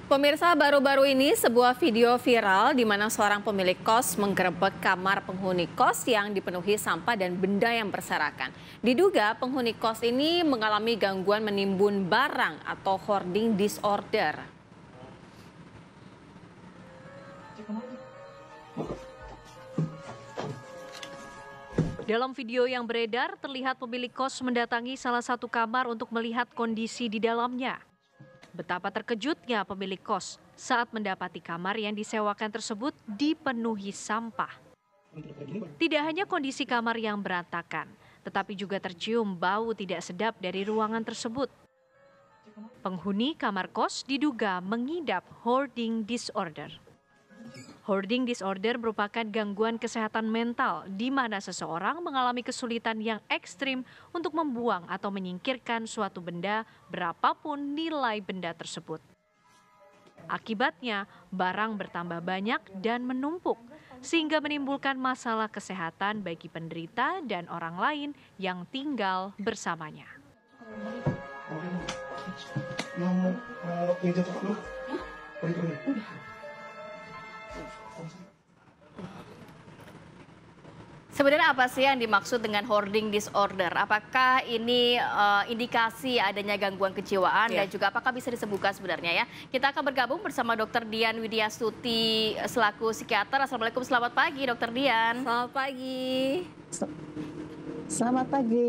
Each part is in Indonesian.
Pemirsa, baru-baru ini sebuah video viral di mana seorang pemilik kos menggerebek kamar penghuni kos yang dipenuhi sampah dan benda yang berserakan. Diduga penghuni kos ini mengalami gangguan menimbun barang atau hoarding disorder. Dalam video yang beredar, terlihat pemilik kos mendatangi salah satu kamar untuk melihat kondisi di dalamnya. Betapa terkejutnya pemilik kos saat mendapati kamar yang disewakan tersebut dipenuhi sampah. Tidak hanya kondisi kamar yang berantakan, tetapi juga tercium bau tidak sedap dari ruangan tersebut. Penghuni kamar kos diduga mengidap hoarding disorder. Hoarding disorder merupakan gangguan kesehatan mental di mana seseorang mengalami kesulitan yang ekstrim untuk membuang atau menyingkirkan suatu benda berapapun nilai benda tersebut. Akibatnya, barang bertambah banyak dan menumpuk, sehingga menimbulkan masalah kesehatan bagi penderita dan orang lain yang tinggal bersamanya. Sebenarnya apa sih yang dimaksud dengan hoarding disorder? Apakah ini indikasi adanya gangguan kejiwaan dan juga apakah bisa disembuhkan sebenarnya ya? Kita akan bergabung bersama Dr. Dian Widyastuti selaku psikiater. Assalamualaikum, selamat pagi Dr. Dian. Selamat pagi. Selamat pagi,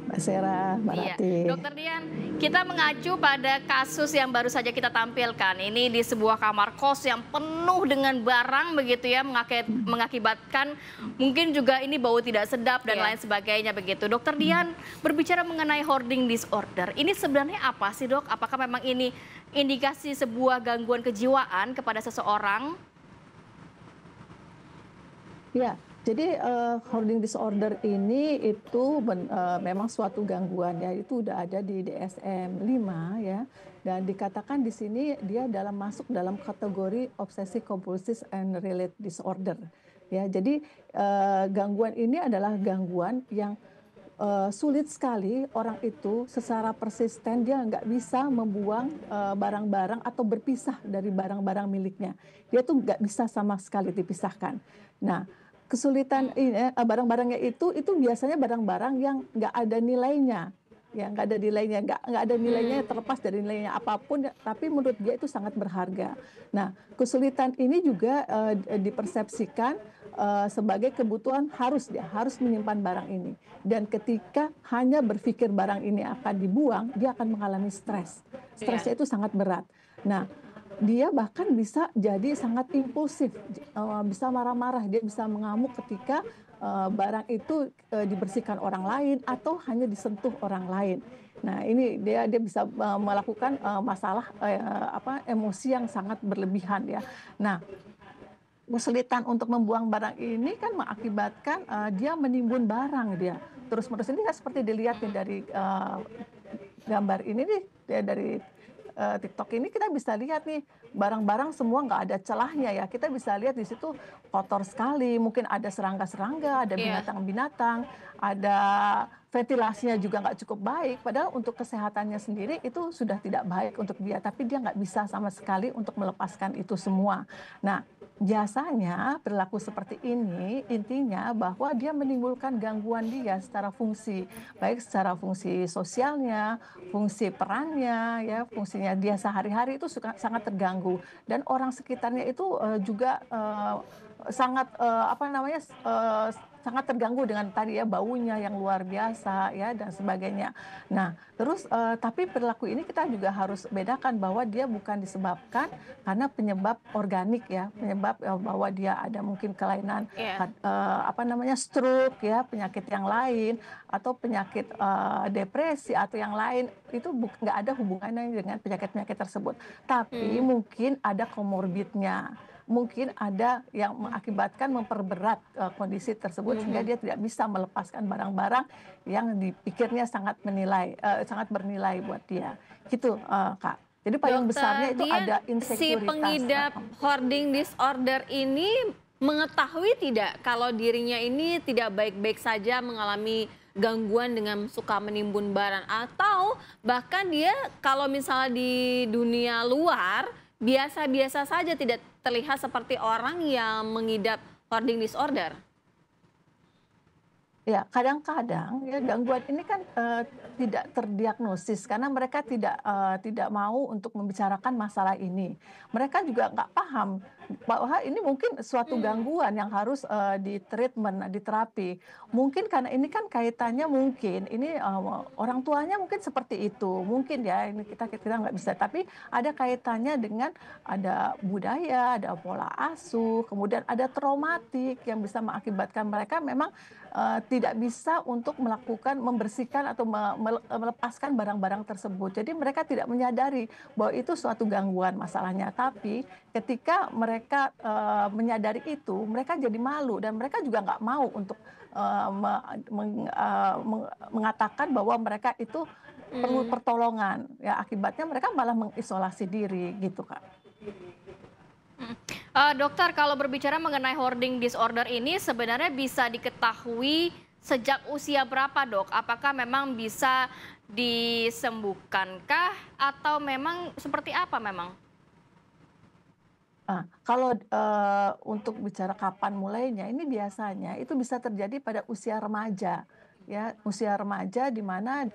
Mbak Sera, Mbak Rati. Dokter Dian, kita mengacu pada kasus yang baru saja kita tampilkan. Ini di sebuah kamar kos yang penuh dengan barang begitu ya, mengakibatkan mungkin juga ini bau tidak sedap dan lain sebagainya begitu. Dokter Dian, berbicara mengenai hoarding disorder, ini sebenarnya apa sih dok? Apakah memang ini indikasi sebuah gangguan kejiwaan kepada seseorang? Ya. Jadi hoarding disorder ini itu memang suatu gangguan ya, itu udah ada di DSM-5 ya, dan dikatakan di sini dia masuk dalam kategori obsessive compulsive and related disorder ya. Jadi gangguan ini adalah gangguan yang sulit sekali orang itu secara persisten dia nggak bisa membuang barang-barang atau berpisah dari barang-barang miliknya. Dia tuh nggak bisa sama sekali dipisahkan. Nah, kesulitan ini barang-barangnya itu biasanya barang-barang yang nggak ada nilainya, ya nggak ada nilainya terlepas dari nilainya apapun, tapi menurut dia itu sangat berharga. Nah, kesulitan ini juga dipersepsikan sebagai kebutuhan dia harus menyimpan barang ini, dan ketika hanya berpikir barang ini akan dibuang, dia akan mengalami stresnya itu sangat berat. Nah, dia bahkan bisa jadi sangat impulsif, bisa marah-marah, dia bisa mengamuk ketika barang itu dibersihkan orang lain atau hanya disentuh orang lain. Nah, ini dia bisa melakukan masalah emosi yang sangat berlebihan ya. Nah, kesulitan untuk membuang barang ini kan mengakibatkan dia menimbun barang dia terus-menerus. Ini kan seperti dilihat nih dari gambar ini nih dari TikTok ini, kita bisa lihat nih barang-barang semua nggak ada celahnya ya. Kita bisa lihat di situ kotor sekali, mungkin ada serangga-serangga, ada binatang-binatang, ada ventilasinya juga nggak cukup baik. Padahal untuk kesehatannya sendiri itu sudah tidak baik untuk dia, tapi dia nggak bisa sama sekali untuk melepaskan itu semua. Nah, biasanya perilaku seperti ini intinya bahwa dia menimbulkan gangguan dia secara fungsi, baik secara fungsi sosialnya, fungsi perannya, ya fungsinya dia sehari-hari itu sangat terganggu, dan orang sekitarnya itu juga sangat sangat terganggu dengan tadi ya baunya yang luar biasa ya dan sebagainya. Nah, terus tapi perilaku ini kita juga harus bedakan bahwa dia bukan disebabkan karena penyebab organik ya, penyebab bahwa dia ada mungkin kelainan stroke ya, penyakit yang lain atau penyakit depresi atau yang lain, itu nggak ada hubungannya dengan penyakit-penyakit tersebut. Tapi mungkin ada komorbidnya. Mungkin ada yang mengakibatkan memperberat kondisi tersebut sehingga dia tidak bisa melepaskan barang-barang yang dipikirnya sangat bernilai buat dia. Gitu, Kak. Jadi paling besarnya itu ada insekuritas. Si pengidap hoarding disorder ini mengetahui tidak kalau dirinya ini tidak baik-baik saja, mengalami gangguan dengan suka menimbun barang, atau bahkan dia kalau misalnya di dunia luar biasa-biasa saja, tidak terlihat seperti orang yang mengidap hoarding disorder? Ya, kadang-kadang ya gangguan ini kan, tidak terdiagnosis karena mereka tidak mau untuk membicarakan masalah ini. Mereka juga nggak paham bahwa ini mungkin suatu Mmm, gangguan yang harus, di-treatment, diterapi. Mungkin karena ini kan kaitannya mungkin ini, orang tuanya mungkin seperti itu, mungkin ya ini kita nggak bisa, tapi ada kaitannya dengan ada budaya, ada pola asuh, kemudian ada traumatik yang bisa mengakibatkan mereka memang tidak bisa untuk melakukan membersihkan atau melepaskan barang-barang tersebut. Jadi mereka tidak menyadari bahwa itu suatu gangguan masalahnya. Tapi ketika mereka menyadari itu, mereka jadi malu dan mereka juga nggak mau untuk mengatakan bahwa mereka itu perlu mmm. pertolongan. Ya akibatnya mereka malah mengisolasi diri gitu, Kak. Mhm. Dokter, kalau berbicara mengenai hoarding disorder ini sebenarnya bisa diketahui sejak usia berapa, Dok? Apakah memang bisa disembuhkankah atau memang seperti apa memang? Kalau, untuk bicara kapan mulainya, ini biasanya itu bisa terjadi pada usia remaja, ya. Usia remaja di mana,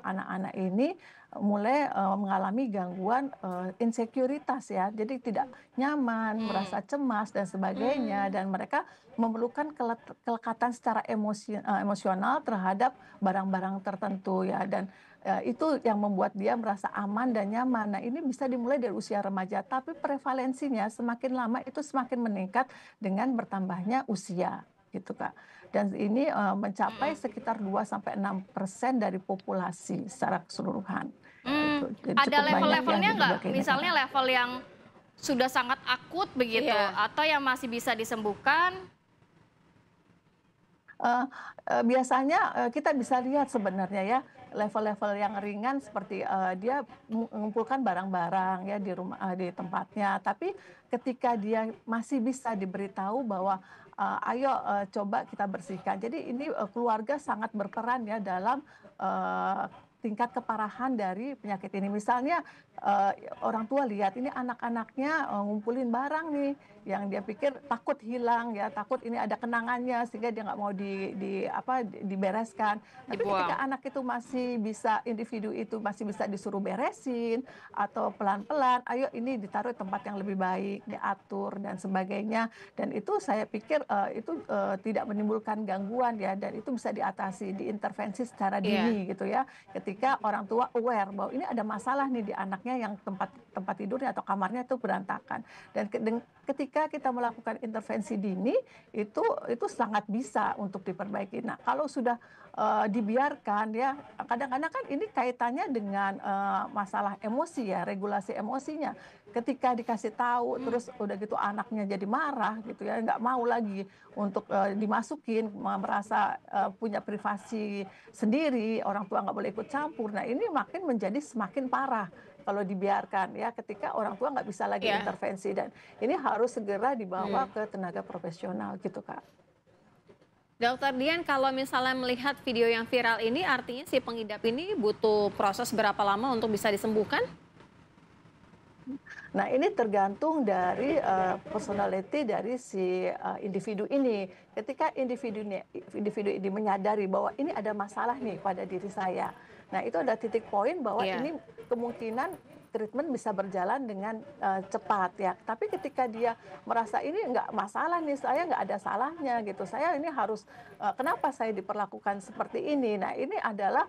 anak-anak ini mulai, mengalami gangguan, insekuritas ya. Jadi tidak nyaman, Mmm, merasa cemas dan sebagainya, mmm, dan mereka memerlukan kelekatan secara emosional terhadap barang-barang tertentu ya, dan itu yang membuat dia merasa aman dan nyaman. Nah, ini bisa dimulai dari usia remaja, tapi prevalensinya semakin lama itu semakin meningkat dengan bertambahnya usia, gitu, Kak. Dan ini, mencapai mhm. sekitar 2 sampai 6% dari populasi secara keseluruhan, Mmm, gitu. Jadi ada cukup banyak ya level-levelnya di nggak? berbagai Misalnya negara. level yang sudah sangat akut begitu Iya. atau yang masih bisa disembuhkan? Eee Biasanya, kita bisa lihat sebenarnya ya, level-level yang ringan seperti, dia mengumpulkan barang-barang ya di rumah di tempatnya. Tapi ketika dia masih bisa diberitahu bahwa, "Ayo, coba kita bersihkan." Jadi ini, keluarga sangat berperan ya dalam, eee, tingkat keparahan dari penyakit ini. Misalnya, orang tua lihat ini anak-anaknya, ngumpulin barang nih, yang dia pikir takut hilang ya, takut ini ada kenangannya sehingga dia nggak mau dibereskan. Tapi ketika Dibuang. anak itu masih bisa, individu itu masih bisa disuruh beresin atau pelan-pelan, "Ayo ini ditaruh di tempat yang lebih baik, diatur dan sebagainya." Dan itu saya pikir, itu, tidak menimbulkan gangguan ya, dan itu bisa diatasi, diintervensi secara Iya. dini gitu ya. Ketika orang tua aware bahwa ini ada masalah nih di anaknya yang tempat tempat tidurnya atau kamarnya itu berantakan. Dan ketika kita melakukan intervensi dini, itu sangat bisa untuk diperbaiki. Nah, kalau sudah, dibiarkan ya, kadang-kadang kan ini kaitannya dengan, masalah emosi ya, regulasi emosinya. Ketika dikasih tahu, Mmm, terus udah gitu anaknya jadi marah gitu ya, nggak mau lagi untuk, dimasukin, merasa, punya privasi sendiri, orang tua nggak boleh ikut campur. Nah, ini makin menjadi semakin parah kalau dibiarkan ya, ketika orang tua nggak bisa lagi iya. intervensi, dan ini harus segera dibawa Mmm. ke tenaga profesional gitu, Kak. Dokter Dian, kalau misalnya melihat video yang viral ini, artinya si pengidap ini butuh proses berapa lama untuk bisa disembuhkan? Nah, ini tergantung dari, personality dari si, individu ini. Ketika individu ini menyadari bahwa ini ada masalah nih pada diri saya. Nah, itu ada titik poin bahwa Iya. ini kemungkinan treatment bisa berjalan dengan, cepat ya. Tapi ketika dia merasa ini nggak masalah nih, saya nggak ada salahnya gitu, saya ini harus, kenapa saya diperlakukan seperti ini? Nah, ini adalah,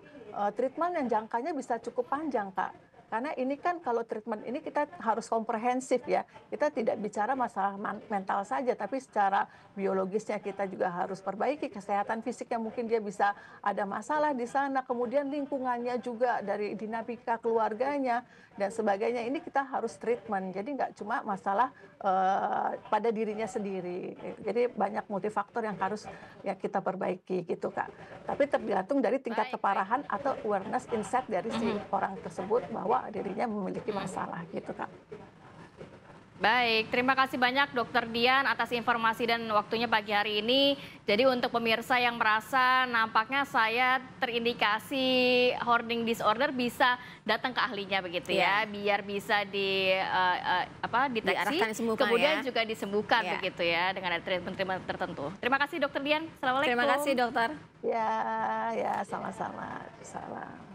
treatment yang jangkanya bisa cukup panjang, Kak. Karena ini kan kalau treatment ini kita harus komprehensif ya. Kita tidak bicara masalah mental saja, tapi secara biologisnya kita juga harus perbaiki kesehatan fisiknya. Mungkin dia bisa ada masalah di sana, kemudian lingkungannya juga dari dinamika keluarganya dan sebagainya. Ini kita harus treatment. Jadi nggak cuma masalah pada dirinya sendiri. Jadi banyak multifaktor yang harus ya kita perbaiki gitu, Kak. Tapi tergantung dari tingkat Baik, baik. keparahan atau awareness insight dari si Mhm, orang tersebut bahwa dirinya memiliki mhm. masalah gitu, Kak. Baik, terima kasih banyak Dokter Dian atas informasi dan waktunya pagi hari ini. Jadi untuk pemirsa yang merasa nampaknya saya terindikasi hoarding disorder bisa datang ke ahlinya begitu ya, biar bisa deteksi, Diarahkan disembuhkan kemudian ya. juga disembuhkan Ya. begitu ya dengan ada treatment-treatment tertentu. Terima kasih Dokter Dian. Assalamualaikum. Terima kasih dokter. Ya, ya sama-sama. Salam.